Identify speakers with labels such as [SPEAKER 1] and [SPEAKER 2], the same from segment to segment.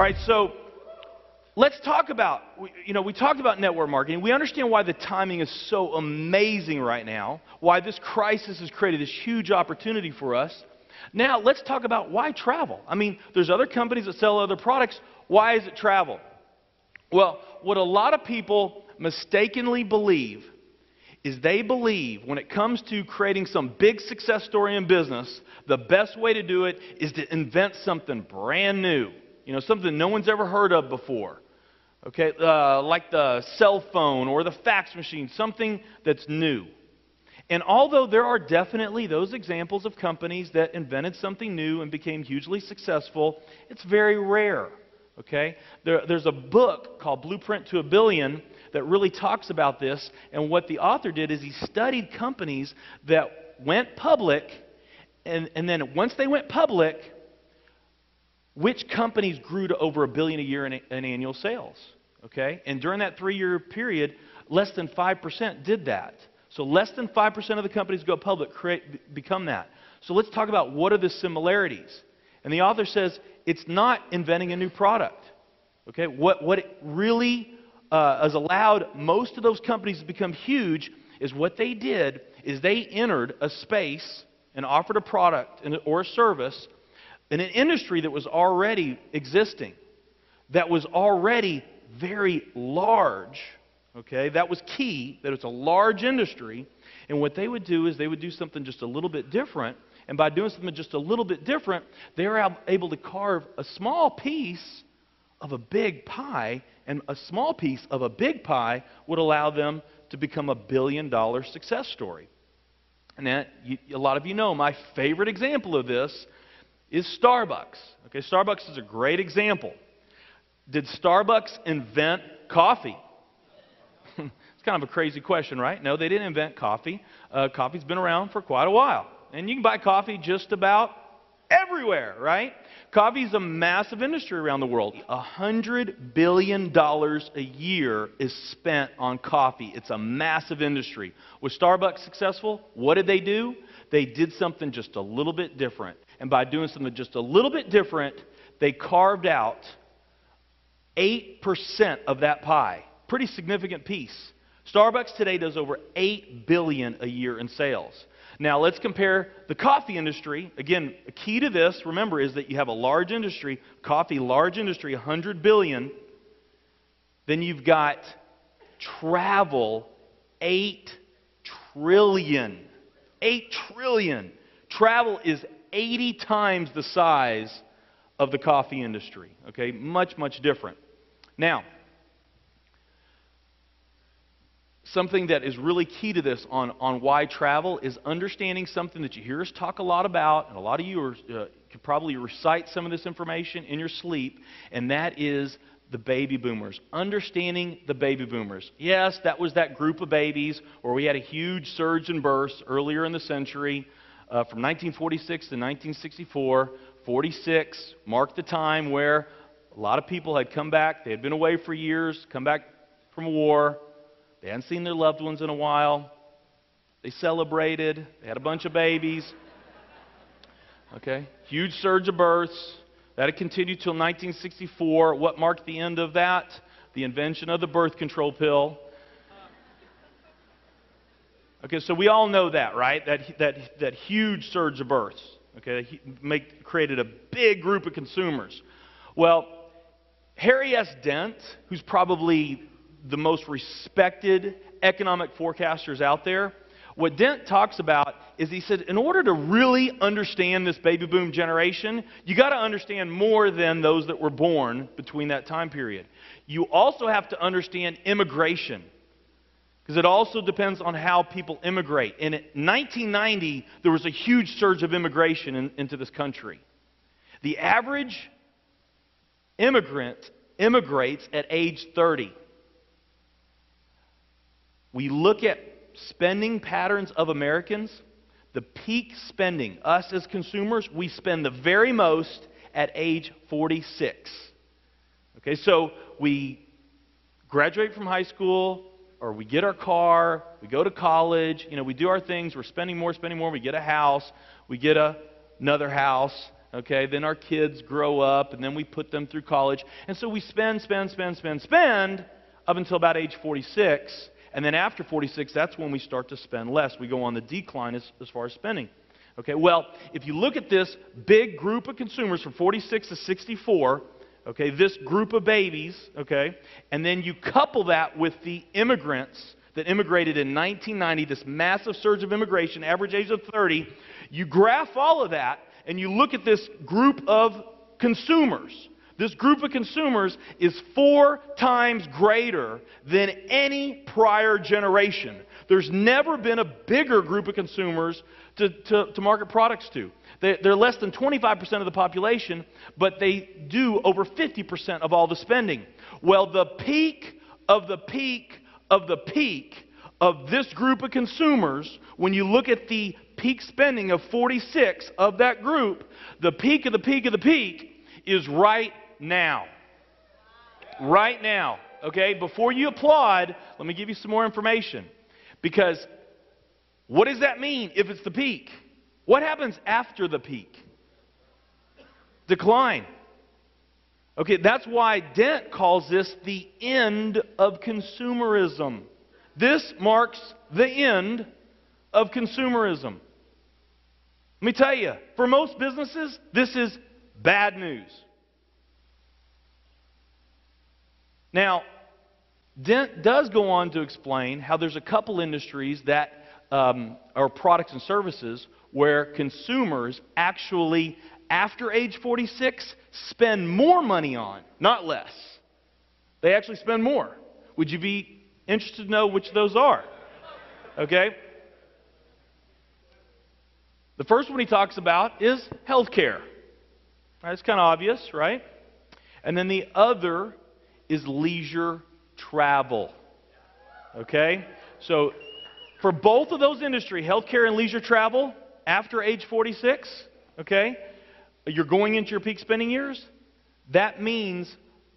[SPEAKER 1] right, so let's talk about, we talked about network marketing. We understand why the timing is so amazing right now, why this crisis has created this huge opportunity for us. Now, let's talk about why travel. I mean, there's other companies that sell other products. Why is it travel? Well, what a lot of people mistakenly believe is they believe when it comes to creating some big success story in business, the best way to do it is to invent something brand new. Something no one's ever heard of before. Okay, like the cell phone or the fax machine, something that's new. And although there are definitely those examples of companies that invented something new and became hugely successful, it's very rare. Okay, there's a book called Blueprint to a Billion that really talks about this, and what the author did is he studied companies that went public, and then once they went public, which companies grew to over $1 billion a year in annual sales. Okay, and during that 3-year period, less than 5% did that. So less than 5% of the companies go public become that. So let's talk about what are the similarities. And the author says it's not inventing a new product. Okay, what it really has allowed most of those companies to become huge is what they did is they entered a space and offered a product or a service in an industry that was already existing, that was already very large. Okay, that was key, that it's a large industry. And what they would do is they would do something just a little bit different. And by doing something just a little bit different, they were able to carve a small piece of a big pie, and a small piece of a big pie would allow them to become a billion-dollar success story. And that, a lot of you know, my favorite example of this is Starbucks. Okay, Starbucks is a great example. Did Starbucks invent coffee? It's kind of a crazy question, right? No, they didn't invent coffee. Coffee's been around for quite a while. And you can buy coffee just about everywhere, right? Coffee is a massive industry around the world. $100 billion a year is spent on coffee. It's a massive industry. Was Starbucks successful? What did they do? They did something just a little bit different. And by doing something just a little bit different, they carved out 8% of that pie. Pretty significant piece. Starbucks today does over $8 billion a year in sales. Now let's compare the coffee industry. Again, a key to this, remember, is that you have a large industry, coffee, large industry, $100 billion. Then you've got travel, $8 trillion. $8 trillion. Travel is 80 times the size of the coffee industry. Okay, much, much different. Now, something that is really key to this on why travel is understanding something that you hear us talk a lot about, and a lot of you could probably recite some of this information in your sleep, and that is the baby boomers. Understanding the baby boomers. Yes, that was that group of babies where we had a huge surge in births earlier in the century, from 1946 to 1964. 46 marked the time where a lot of people had come back. They had been away for years, come back from war. They hadn't seen their loved ones in a while. They celebrated. They had a bunch of babies. Okay, huge surge of births. That had continued till 1964. What marked the end of that? The invention of the birth control pill. Okay, so we all know that, right? That huge surge of births. Okay, created a big group of consumers. Well, Harry S. Dent, who's probably the most respected economic forecasters out there, what Dent talks about is he said, in order to really understand this baby boom generation, you got to understand more than those that were born between that time period. You also have to understand immigration, because it also depends on how people immigrate. And in 1990, there was a huge surge of immigration into this country. The average immigrant immigrates at age 30. We look at spending patterns of Americans, the peak spending, us as consumers, we spend the very most at age 46. Okay, so we graduate from high school, or we get our car, we go to college, we do our things, we're spending more, we get a house, we get another house, Okay, then our kids grow up, and then we put them through college. And so we spend up until about age 46. And then after 46, that's when we start to spend less. We go on the decline as far as spending. Okay, well, if you look at this big group of consumers from 46 to 64, okay, this group of babies, okay, and then you couple that with the immigrants that immigrated in 1990, this massive surge of immigration, average age of 30, you graph all of that, and you look at this group of consumers. This group of consumers is 4 times greater than any prior generation. There's never been a bigger group of consumers to market products to. They're less than 25% of the population, but they do over 50% of all the spending. Well, the peak of the peak of the peak of this group of consumers, when you look at the peak spending of 46 of that group, the peak of the peak of the peak is right now. Right now. Okay? Before you applaud, let me give you some more information. Because what does that mean if it's the peak? What happens after the peak? Decline. Okay, that's why Dent calls this the end of consumerism. This marks the end of consumerism. Let me tell you, for most businesses, this is bad news. Now, Dent does go on to explain how there's a couple industries that are products and services where consumers actually, after age 46, spend more money on, not less. They actually spend more. Would you be interested to know which those are? Okay? The first one he talks about is healthcare. That's kind of obvious, right? And then the other is leisure travel. Okay? So, for both of those industries, healthcare and leisure travel, after age 46, okay, you're going into your peak spending years. That means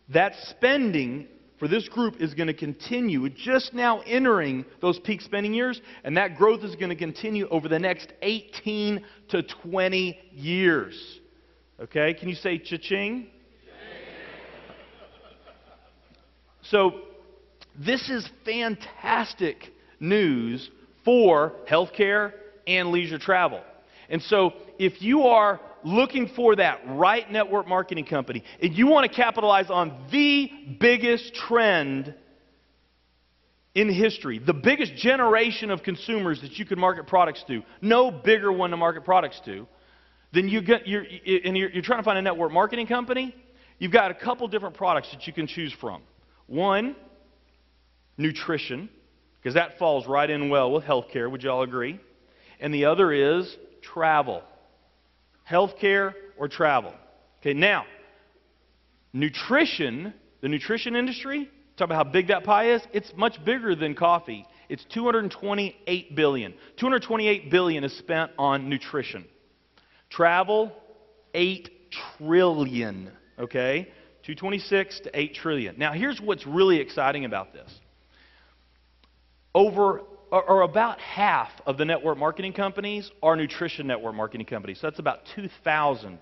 [SPEAKER 1] that spending for this group is going to continue. We're just now entering those peak spending years, and that growth is going to continue over the next 18 to 20 years. Okay, can you say cha-ching? So, this is fantastic news for healthcare and leisure travel. And so, if you are looking for that right network marketing company, and you want to capitalize on the biggest trend in history, the biggest generation of consumers that you could market products to, no bigger one to market products to, then you're trying to find a network marketing company, you've got a couple different products that you can choose from. One, nutrition, because that falls right in well with healthcare, would you all agree? And the other is travel. Healthcare or travel. Okay, now, nutrition, the nutrition industry, talk about how big that pie is, it's much bigger than coffee. It's $228 billion. $228 billion is spent on nutrition. Travel, $8 trillion, okay? 226 to 8 trillion. Now, here's what's really exciting about this. About half of the network marketing companies are nutrition network marketing companies. So that's about 2,000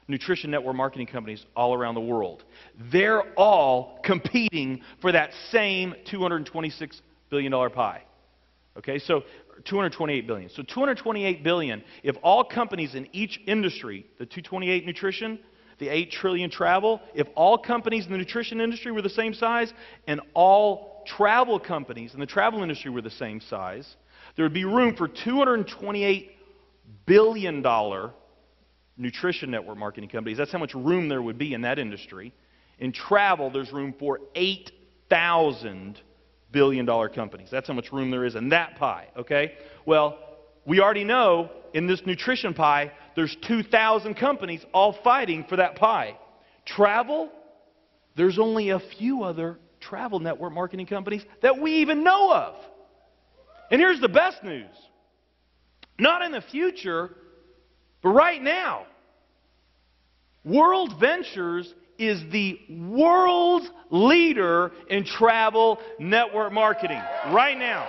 [SPEAKER 1] nutrition network marketing companies all around the world. They're all competing for that same $226 billion pie. Okay, so $228 billion. So $228 billion, if all companies in each industry, the 228 nutrition, the 8 trillion travel, if all companies in the nutrition industry were the same size and all travel companies in the travel industry were the same size, there would be room for $228 billion nutrition network marketing companies. That's how much room there would be in that industry. In travel, there's room for 8,000 billion-dollar companies. That's how much room there is in that pie, okay? Well, we already know in this nutrition pie, there's 2,000 companies all fighting for that pie. Travel, there's only a few other travel network marketing companies that we even know of. And here's the best news. Not in the future, but right now. WorldVentures is the world's leader in travel network marketing. Right now.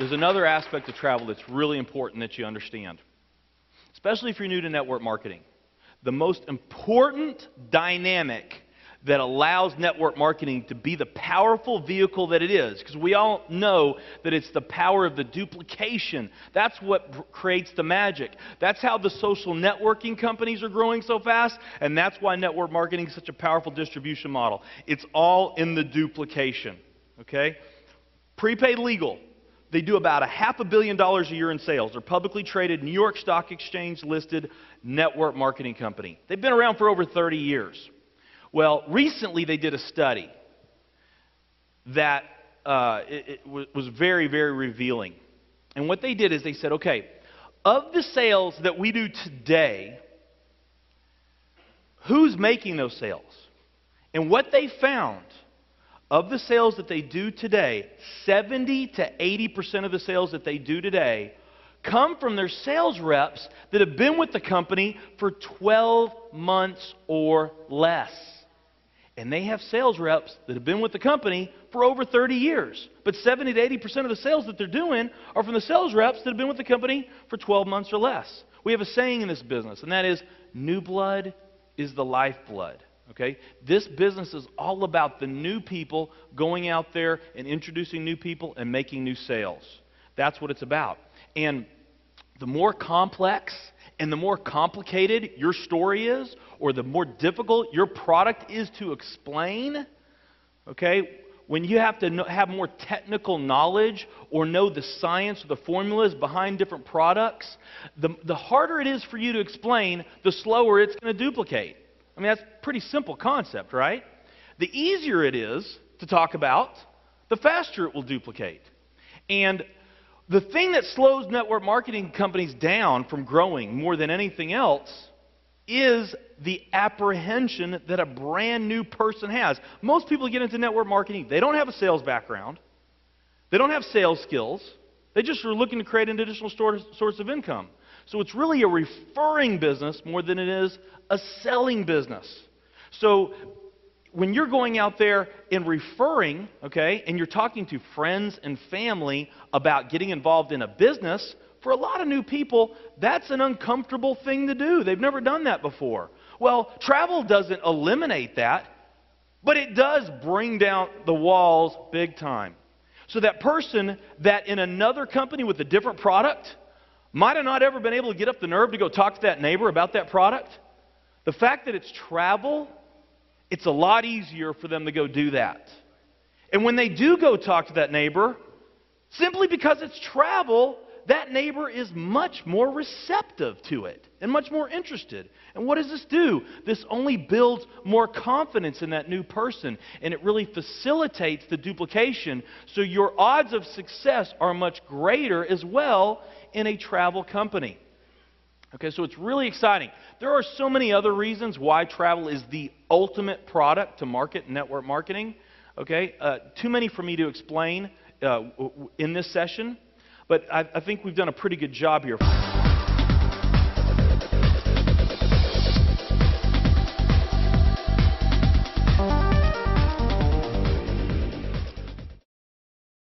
[SPEAKER 1] there's another aspect of travel that's really important that you understand, especially if you're new to network marketing. The most important dynamic that allows network marketing to be the powerful vehicle that it is, because we all know that it's the power of the duplication. That's what creates the magic. That's how the social networking companies are growing so fast, and that's why network marketing is such a powerful distribution model. It's all in the duplication, okay? Prepaid Legal, they do about $500 million a year in sales. They're publicly traded, New York Stock Exchange listed network marketing company. They've been around for over 30 years. Well, recently they did a study that it was very, very revealing. And what they did is they said, okay, of the sales that we do today, who's making those sales? And what they found, of the sales that they do today, 70 to 80% of the sales that they do today come from their sales reps that have been with the company for 12 months or less. And they have sales reps that have been with the company for over 30 years. But 70 to 80% of the sales that they're doing are from the sales reps that have been with the company for 12 months or less. We have a saying in this business, and that is, new blood is the lifeblood. Okay? This business is all about the new people going out there and introducing new people and making new sales. That's what it's about. And the more complex and the more complicated your story is, or the more difficult your product is to explain, okay, when you have to have more technical knowledge or know the science or the formulas behind different products, the harder it is for you to explain, the slower it's going to duplicate. I mean, that's a pretty simple concept, right? The easier it is to talk about, the faster it will duplicate. And the thing that slows network marketing companies down from growing more than anything else is the apprehension that a brand new person has. Most people get into network marketing, they don't have a sales background, they don't have sales skills, they just are looking to create an additional source of income. So it's really a referring business more than it is a selling business. So when you're going out there and referring, okay, and you're talking to friends and family about getting involved in a business, for a lot of new people, that's an uncomfortable thing to do. They've never done that before. Well, travel doesn't eliminate that, but it does bring down the walls big time. So that person that in another company with a different product might have not ever been able to get up the nerve to go talk to that neighbor about that product, the fact that it's travel, it's a lot easier for them to go do that. And when they do go talk to that neighbor, simply because it's travel, that neighbor is much more receptive to it and much more interested. And what does this do? This only builds more confidence in that new person, and it really facilitates the duplication, so your odds of success are much greater as well in a travel company. Okay, so it's really exciting. There are so many other reasons why travel is the ultimate product to market network marketing. Okay, too many for me to explain in this session, but I think we've done a pretty good job here.